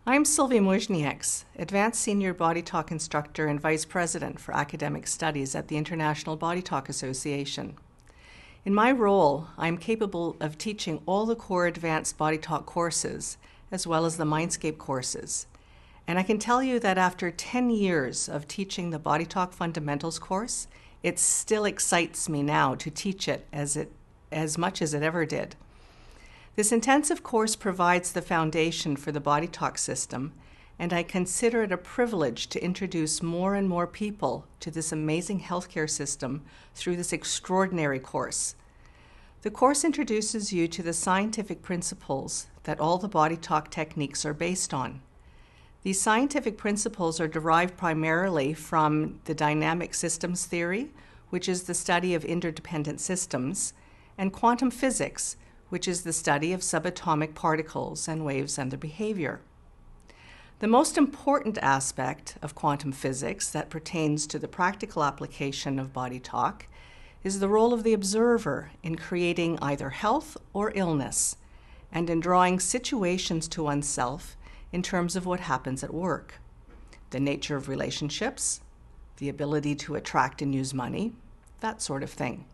I'm Sylvia Mojnieks, Advanced Senior BodyTalk Instructor and Vice President for Academic Studies at the International BodyTalk Association. In my role, I'm capable of teaching all the core advanced BodyTalk courses, as well as the Mindscape courses. And I can tell you that after 10 years of teaching the BodyTalk Fundamentals course, it still excites me now to teach it as much as it ever did. This intensive course provides the foundation for the BodyTalk system, and I consider it a privilege to introduce more and more people to this amazing healthcare system through this extraordinary course. The course introduces you to the scientific principles that all the BodyTalk techniques are based on. These scientific principles are derived primarily from the dynamic systems theory, which is the study of interdependent systems, and quantum physics, which is the study of subatomic particles and waves and their behavior. The most important aspect of quantum physics that pertains to the practical application of BodyTalk is the role of the observer in creating either health or illness, and in drawing situations to oneself in terms of what happens at work, the nature of relationships, the ability to attract and use money, that sort of thing.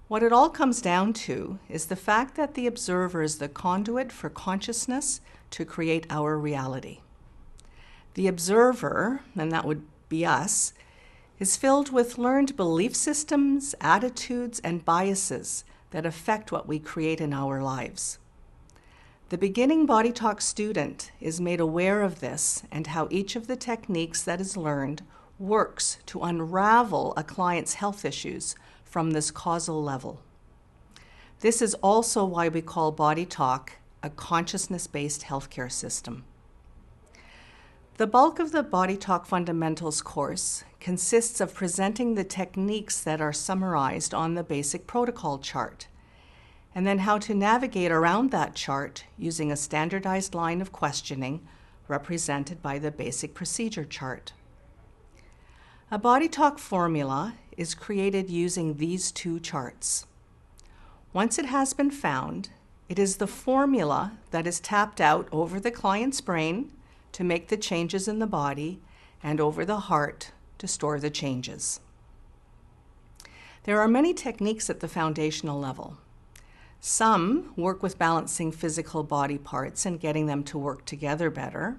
What it all comes down to is the fact that the observer is the conduit for consciousness to create our reality. The observer, and that would be us, is filled with learned belief systems, attitudes, and biases that affect what we create in our lives. The beginning BodyTalk student is made aware of this and how each of the techniques that is learned works to unravel a client's health issues from this causal level. This is also why we call BodyTalk a consciousness-based healthcare system. The bulk of the BodyTalk Fundamentals course consists of presenting the techniques that are summarized on the basic protocol chart, and then how to navigate around that chart using a standardized line of questioning represented by the basic procedure chart. A BodyTalk formula is created using these two charts. Once it has been found, it is the formula that is tapped out over the client's brain to make the changes in the body and over the heart to store the changes. There are many techniques at the foundational level. Some work with balancing physical body parts and getting them to work together better.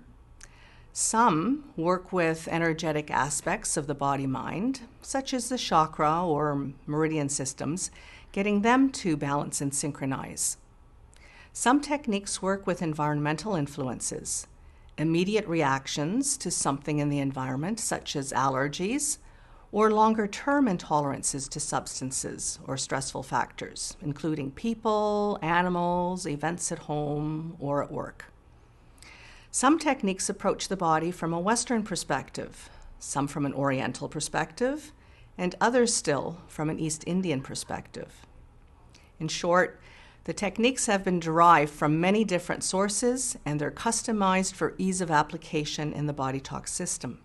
Some work with energetic aspects of the body-mind, such as the chakra or meridian systems, getting them to balance and synchronize. Some techniques work with environmental influences, immediate reactions to something in the environment, such as allergies, or longer-term intolerances to substances or stressful factors, including people, animals, events at home or at work. Some techniques approach the body from a Western perspective, some from an Oriental perspective, and others still from an East Indian perspective. In short, the techniques have been derived from many different sources, and they're customized for ease of application in the BodyTalk system.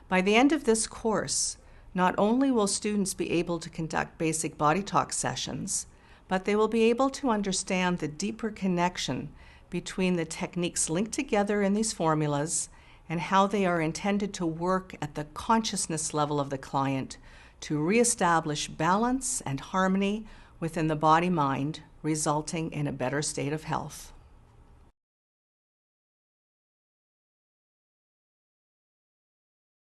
By the end of this course, not only will students be able to conduct basic BodyTalk sessions, but they will be able to understand the deeper connection between the techniques linked together in these formulas and how they are intended to work at the consciousness level of the client to reestablish balance and harmony within the body-mind, resulting in a better state of health.